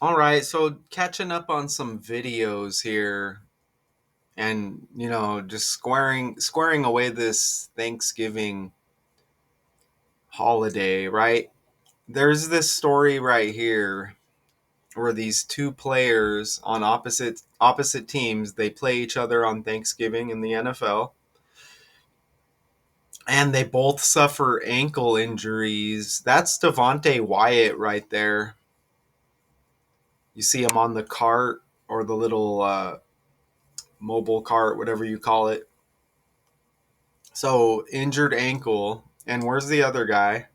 All right, so catching up on some videos here and just squaring away this Thanksgiving holiday, right? There's this story right here where these two players on opposite teams, they play each other on Thanksgiving in the NFL, and they both suffer ankle injuries. That's Devonte Wyatt right there. You see him on the cart, or the little mobile cart, whatever you call it. So, injured ankle. And where's the other guy?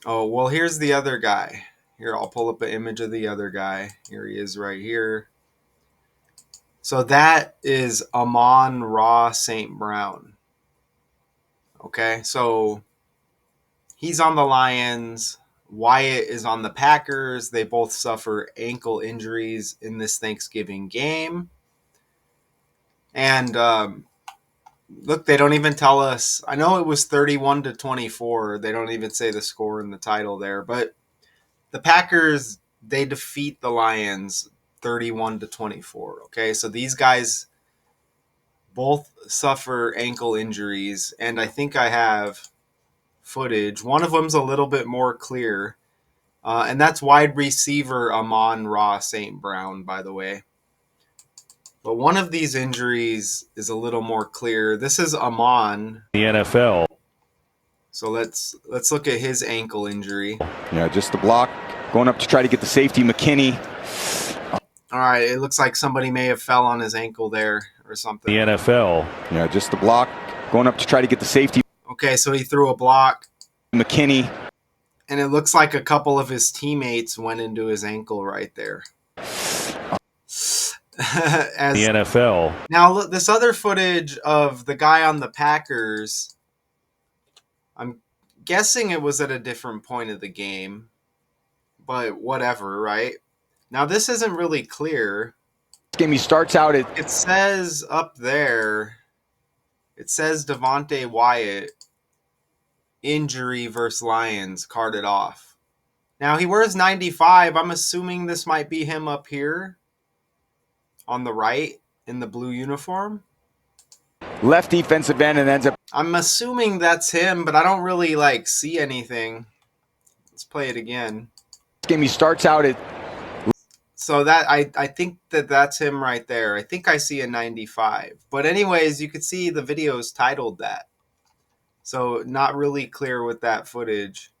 Oh, well, here's the other guy. Here, I'll pull up an image of the other guy. Here he is right here. So that is Amon-Ra St. Brown. Okay, so he's on the Lions. Wyatt is on the Packers. They both suffer ankle injuries in this Thanksgiving game. And look, they don't even tell us. I know it was 31-24. They don't even say the score in the title there. But the Packers, they defeat the Lions 31-24. Okay, so these guys both suffer ankle injuries, and I think I have footage. One of them's a little bit more clear, and that's wide receiver Amon-Ra St. Brown, by the way. But one of these injuries is a little more clear. This is Amon. The NFL. So let's look at his ankle injury. Yeah, just the block, going up to try to get the safety, McKinney. All right, it looks like somebody may have fell on his ankle there or something. The NFL. Yeah, just the block, going up to try to get the safety. Okay, so he threw a block. McKinney. And it looks like a couple of his teammates went into his ankle right there. The NFL. Now, look, this other footage of the guy on the Packers, I'm guessing it was at a different point of the game, but whatever, right? Now, this isn't really clear. This game, he starts out at... It says up there, it says Devonte Wyatt, injury versus Lions, carded off. Now, he wears 95. I'm assuming this might be him up here on the right in the blue uniform. Left defensive end and ends up... I'm assuming that's him, but I don't really see anything. Let's play it again. This game, he starts out at... So that I think that's him right there. I think I see a 95. But anyways, you could see the video is titled that. So not really clear with that footage.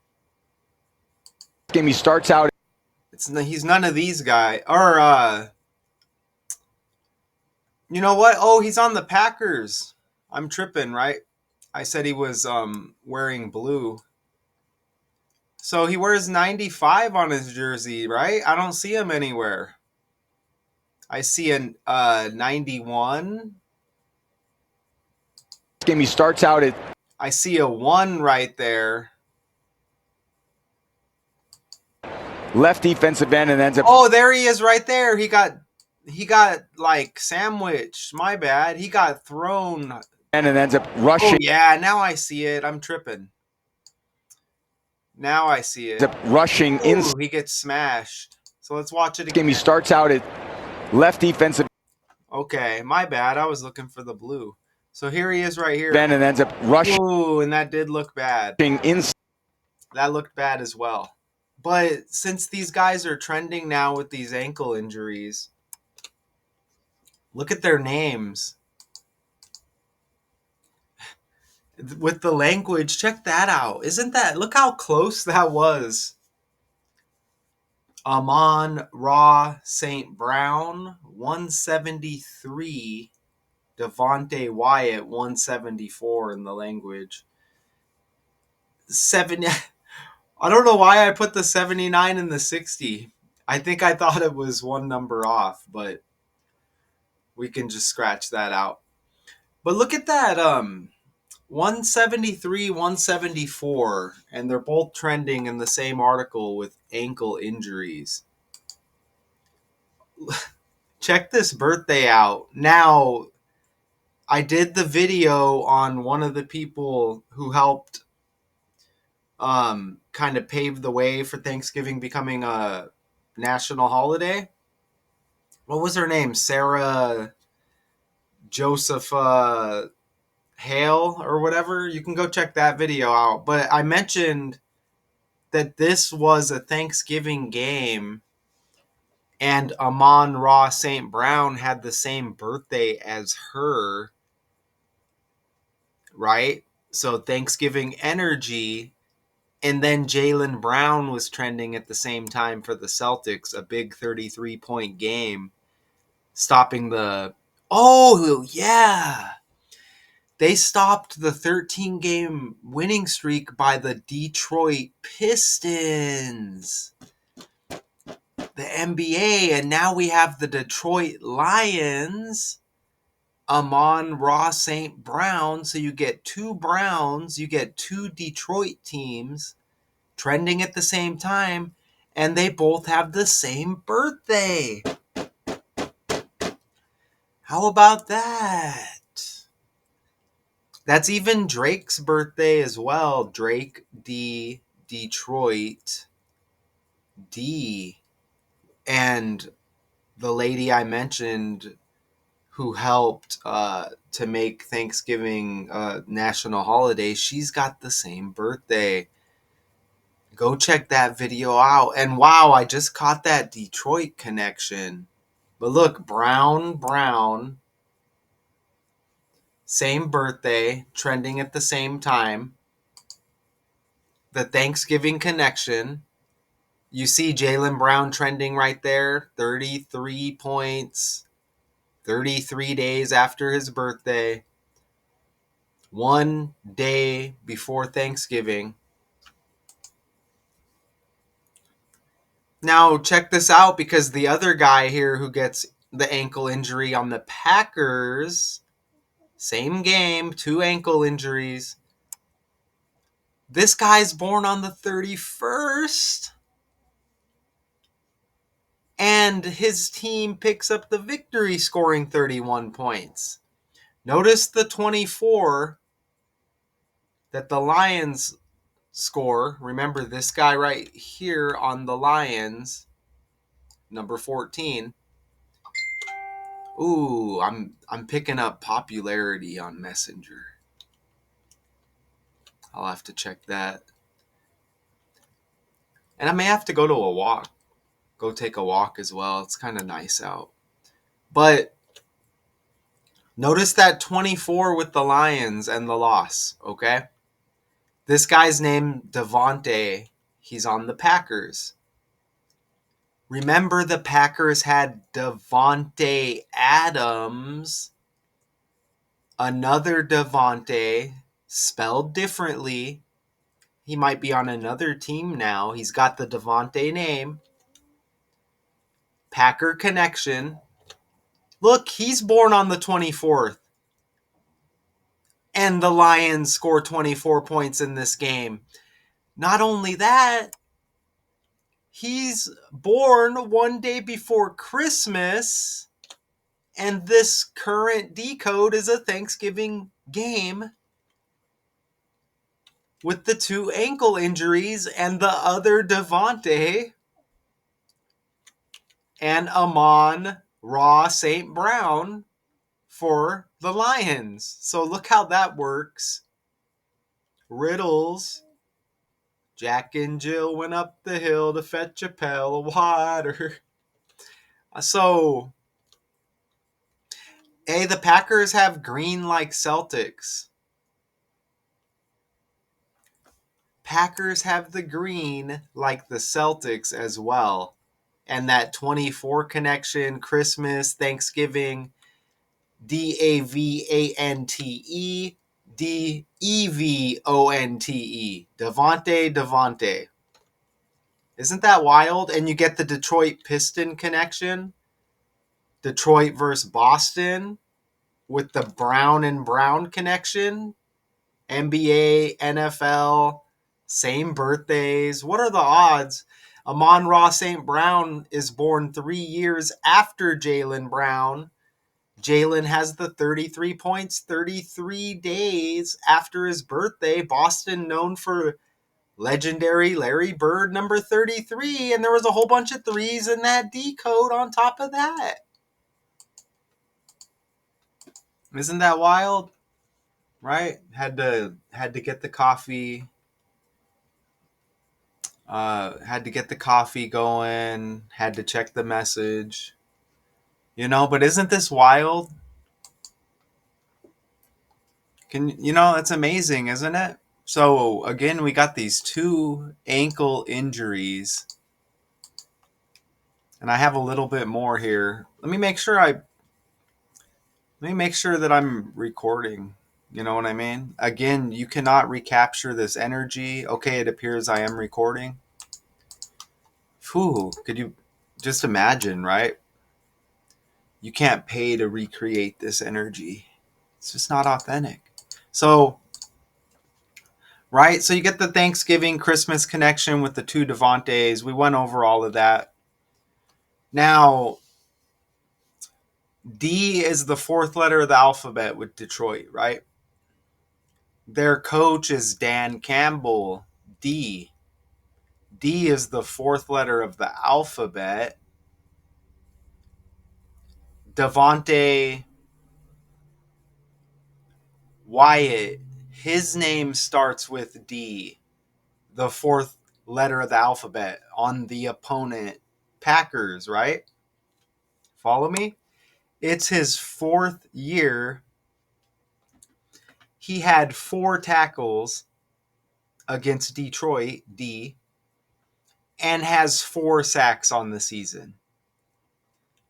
This game, he starts out... He's none of these guys. Or, you know what? Oh, he's on the Packers. I'm tripping, right? I said he was wearing blue. So he wears 95 on his jersey, right? I don't see him anywhere. I see a 91. This game, he starts out at... I see a 1 right there. Left defensive end and ends up... Oh, there he is right there. He got sandwiched. My bad. He got thrown. And ends up rushing. Oh, yeah, now I see it. I'm tripping. Now I see it. Rushing in. He gets smashed. So let's watch it again. This game, he starts out at left defensive. Okay, my bad. I was looking for the blue. So here he is right here. And ends up rushing. Ooh, and that did look bad. That looked bad as well. But since these guys are trending now with these ankle injuries, look at their names. With the language, check that out. Look how close that was. Amon-Ra St. Brown, 173. Devonte Wyatt, 174 in the language. I don't know why I put the 79 and the 60. I think I thought it was one number off, but we can just scratch that out. But look at that, 173, 174, and they're both trending in the same article with ankle injuries. Check this birthday out. Now, I did the video on one of the people who helped kind of pave the way for Thanksgiving becoming a national holiday. What was her name? Sarah Joseph Hale or whatever. You can go check that video out. But I mentioned that this was a Thanksgiving game, and Amon-Ra St. Brown had the same birthday as her, right? So Thanksgiving energy. And then Jaylen Brown was trending at the same time for the Celtics, a big 33-point game, stopping the... Oh, yeah! They stopped the 13-game winning streak by the Detroit Pistons, the NBA, and now we have the Detroit Lions, Amon-Ra St. Brown. So you get two Browns, you get two Detroit teams trending at the same time, and they both have the same birthday. How about that? That's even Drake's birthday as well. Drake D, Detroit D. And the lady I mentioned who helped to make Thanksgiving national holiday, she's got the same birthday. Go check that video out. And wow, I just caught that Detroit connection. But look, Brown, same birthday, trending at the same time. The Thanksgiving connection. You see Jaylen Brown trending right there, 33 points, 33 days after his birthday, 1 day before Thanksgiving. Now, check this out, because the other guy here who gets the ankle injury on the Packers, same game, 2 ankle injuries. This guy's born on the 31st. And his team picks up the victory, scoring 31 points. Notice the 24 that the Lions score. Remember this guy right here on the Lions, number 14. Ooh, I'm picking up popularity on Messenger. I'll have to check that. And I may have to go to a walk. Go take a walk as well. It's kind of nice out. But notice that 24 with the Lions and the loss, okay? This guy's named Devonte. He's on the Packers. Remember, the Packers had Devonte Adams, another Devonte, spelled differently. He might be on another team now. He's got the Devonte name. Packer connection. Look, he's born on the 24th. And the Lions score 24 points in this game. Not only that, he's born 1 day before Christmas, and this current decode is a Thanksgiving game with the 2 ankle injuries and the other Devonte and Amon-Ra St. Brown for the Lions. So look how that works. Riddles. Jack and Jill went up the hill to fetch a pail of water. So, hey, the Packers have green like Celtics. Packers have the green like the Celtics as well. And that 24 connection, Christmas, Thanksgiving, Davante, Devonte. Devonte. Isn't that wild? And you get the Detroit Piston connection. Detroit versus Boston with the Brown and Brown connection. NBA, NFL, same birthdays. What are the odds? Amon-Ra St. Brown is born 3 years after Jaylen Brown. Jaylen has the 33 points 33 days after his birthday. Boston known for legendary Larry Bird number 33, and there was a whole bunch of threes in that D code on top of that. Isn't that wild? Right? Had to get the coffee. Had to get the coffee going. Had to check the message. But isn't this wild? It's amazing, isn't it? So again, we got these 2 ankle injuries, and I have a little bit more here. Let me make sure that I'm recording. You know what I mean? Again, you cannot recapture this energy. Okay, it appears I am recording. Whew, could you just imagine, right? You can't pay to recreate this energy. It's just not authentic. So, right? So you get the Thanksgiving, Christmas connection with the 2 Devontes. We went over all of that. Now, D is the 4th letter of the alphabet with Detroit, right? Their coach is Dan Campbell. D. D is the 4th letter of the alphabet. Devonte Wyatt, his name starts with D, the 4th letter of the alphabet on the opponent Packers, right? Follow me? It's his 4th year. He had 4 tackles against Detroit, D, and has 4 sacks on the season.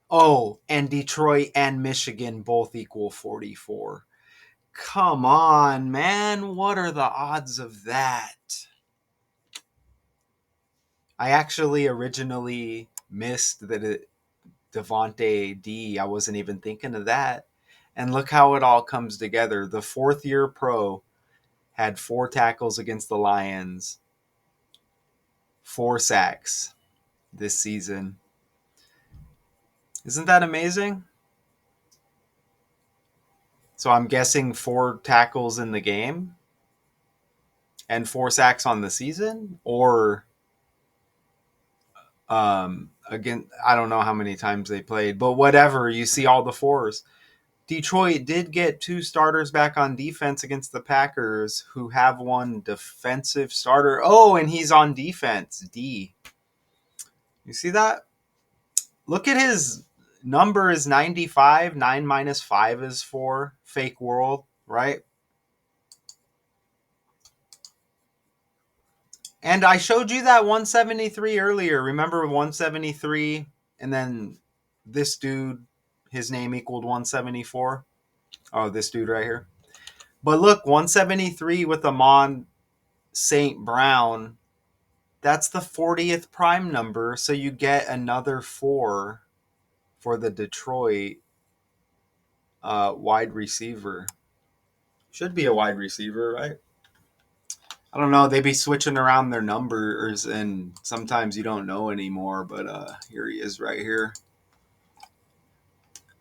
Oh, and Detroit and Michigan both equal 44. Come on, man. What are the odds of that? I actually originally missed that Devonte D. I wasn't even thinking of that. And look how it all comes together. The 4th year pro had 4 tackles against the Lions, 4 sacks this season. Isn't that amazing? So I'm guessing 4 tackles in the game and 4 sacks on the season, or again, I don't know how many times they played, but whatever, you see all the 4s. Detroit did get 2 starters back on defense against the Packers, who have 1 defensive starter. Oh, and he's on defense, D. You see that? Look at his number is 95. 9 minus 5 is 4. Fake world, right? And I showed you that 173 earlier. Remember 173? And then this dude, his name equaled 174. Oh, this dude right here. But look, 173 with Amon-Ra St. Brown. That's the 40th prime number. So you get another 4 for the Detroit wide receiver. Should be a wide receiver, right? I don't know. They be switching around their numbers, and sometimes you don't know anymore. But here he is right here.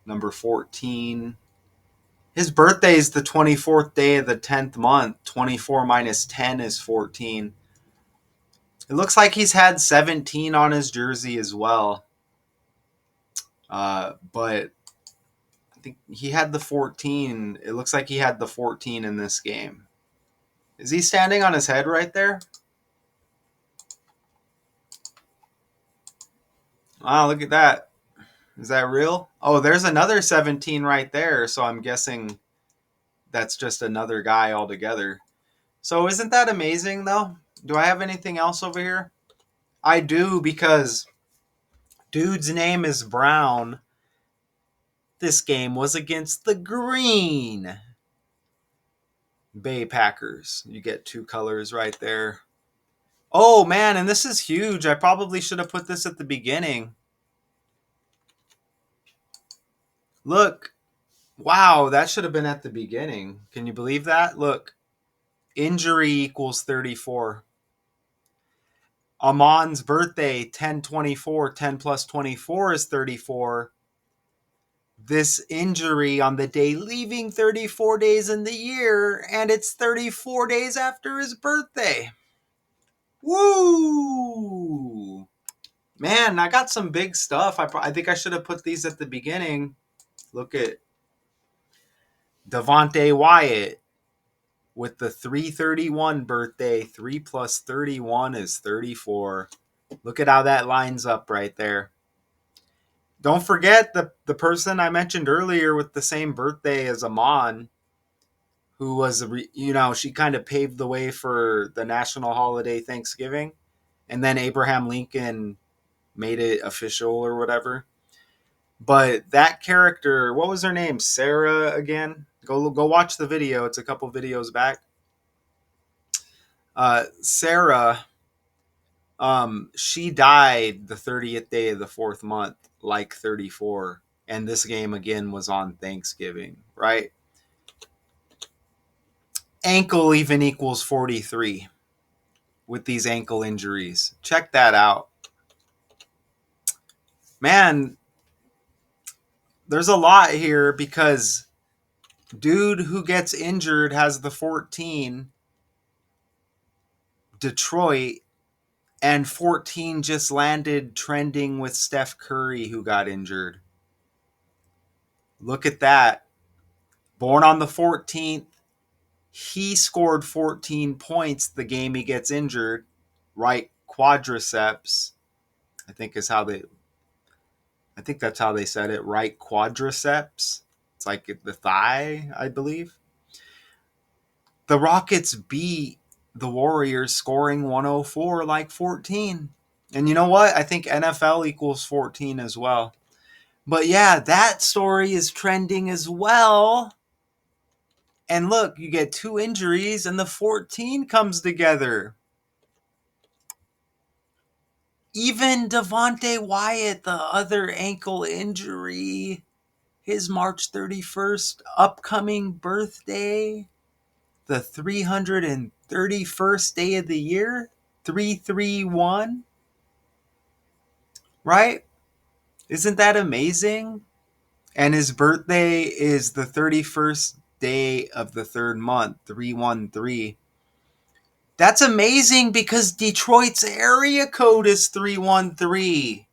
Number 14. His birthday is the 24th day of the 10th month. 24 minus 10 is 14. It looks like he's had 17 on his jersey as well. But I think he had the 14. It looks like he had the 14 in this game. Is he standing on his head right there? Wow, look at that. Is that real? Oh, there's another 17 right there. So I'm guessing that's just another guy altogether. So isn't that amazing, though? Do I have anything else over here? I do, because dude's name is Brown. This game was against the Green Bay Packers. You get 2 colors right there. Oh, man, and this is huge. I probably should have put this at the beginning. Look. Wow, that should have been at the beginning. Can you believe that? Look. Injury equals 34. Amon's birthday, 10/24. 10 plus 24 is 34. This injury on the day leaving 34 days in the year, and it's 34 days after his birthday. Woo! Man, I got some big stuff. I think I should have put these at the beginning. Look at Devonte Wyatt with the 331 birthday. 3 plus 31 is 34. Look at how that lines up right there. Don't forget the person I mentioned earlier with the same birthday as Amon, who was, she kind of paved the way for the national holiday Thanksgiving. And then Abraham Lincoln made it official or whatever. But that character, what was her name? Sarah again? Go watch the video. It's a couple videos back. Sarah, she died the 30th day of the 4th month, like 34. And this game again was on Thanksgiving, right? Ankle even equals 43 with these ankle injuries. Check that out. Man, there's a lot here because dude who gets injured has the 14, Detroit, and 14 just landed trending with Steph Curry, who got injured. Look at that. Born on the 14th, he scored 14 points the game he gets injured. Right quadriceps, I think that's how they said it. Right quadriceps. It's like the thigh, I believe. The Rockets beat the Warriors scoring 104 like 14. And you know what? I think NFL equals 14 as well. But yeah, that story is trending as well. And look, you get 2 injuries and the 14 comes together. Even Devonte Wyatt, the other ankle injury, his March 31st upcoming birthday, the 331st day of the year, 331, right? Isn't that amazing? And his birthday is the 31st day of the 3rd month, 313. That's amazing because Detroit's area code is 313.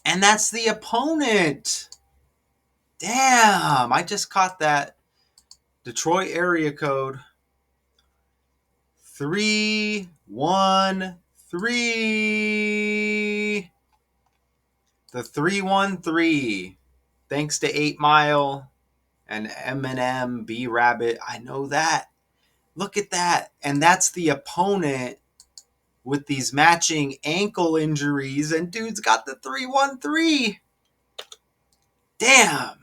And that's the opponent. Damn, I just caught that. Detroit area code 313. The 313. Thanks to 8 Mile and Eminem, B Rabbit. I know that. Look at that. And that's the opponent with these matching ankle injuries. And dude's got the 313. Damn.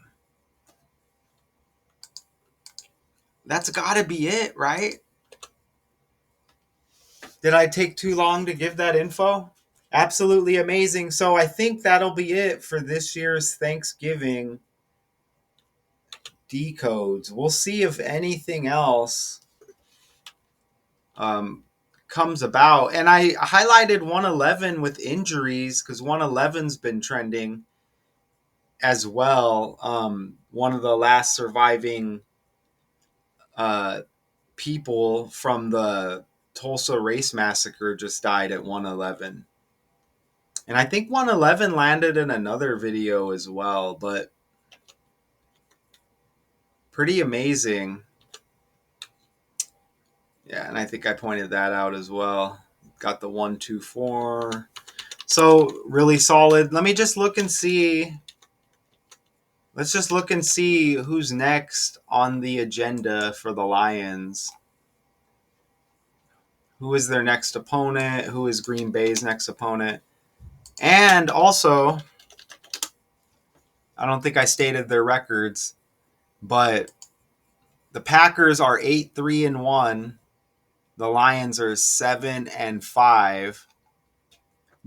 That's got to be it, right? Did I take too long to give that info? Absolutely amazing. So I think that'll be it for this year's Thanksgiving decodes. We'll see if anything else comes about. And I highlighted 111 with injuries because 111's been trending as well. One of the last surviving people from the Tulsa race massacre just died at 111. And I think 111 landed in another video as well, but pretty amazing. Yeah, and I think I pointed that out as well. Got the 124. So really solid. Let me just look and see. Let's just look and see who's next on the agenda for the Lions. Who is their next opponent? Who is Green Bay's next opponent? And also, I don't think I stated their records, but the Packers are 8-3-1. The Lions are 7-5.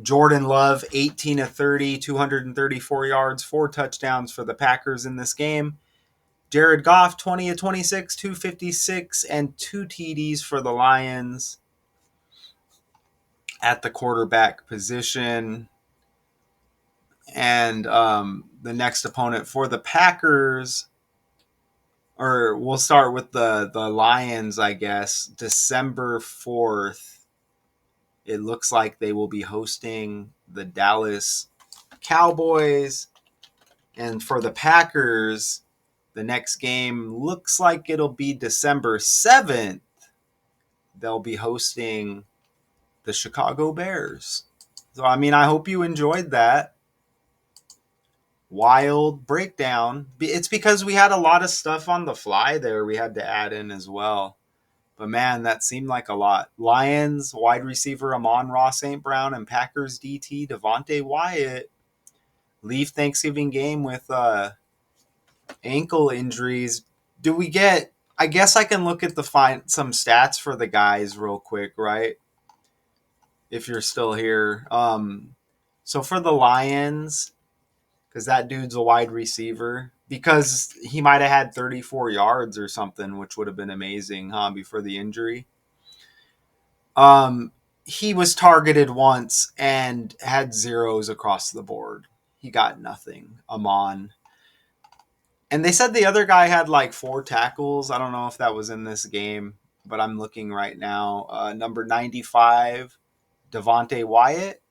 Jordan Love, 18-30, 234 yards, 4 touchdowns for the Packers in this game. Jared Goff, 20-26, 256, and 2 TDs for the Lions at the quarterback position. And the next opponent for the Packers, or we'll start with the Lions, I guess, December 4th. It looks like they will be hosting the Dallas Cowboys. And for the Packers, the next game looks like it'll be December 7th. They'll be hosting the Chicago Bears. So, I mean, I hope you enjoyed that wild breakdown. It's because we had a lot of stuff on the fly there we had to add in as well. But man, that seemed like a lot. Lions wide receiver Amon-Ra St. Brown and Packers DT Devonte Wyatt leave Thanksgiving game with ankle injuries. Do we get? I guess I can look at some stats for the guys real quick, right? If you're still here. So for the Lions, because that dude's a wide receiver, because he might have had 34 yards or something, which would have been amazing, huh? Before the injury. He was targeted once and had zeros across the board. He got nothing. Amon. And they said the other guy had like 4 tackles. I don't know if that was in this game, but I'm looking right now. Number 95, Devonte Wyatt,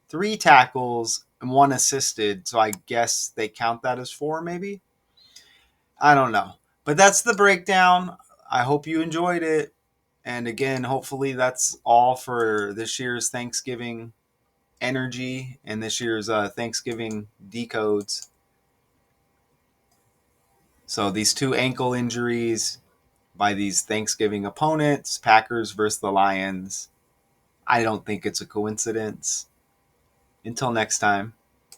3 tackles and 1 assisted. So I guess they count that as 4, maybe? I don't know. But that's the breakdown. I hope you enjoyed it. And again, hopefully that's all for this year's Thanksgiving energy and this year's Thanksgiving decodes. So these 2 ankle injuries by these Thanksgiving opponents, Packers versus the Lions, I don't think it's a coincidence. Until next time.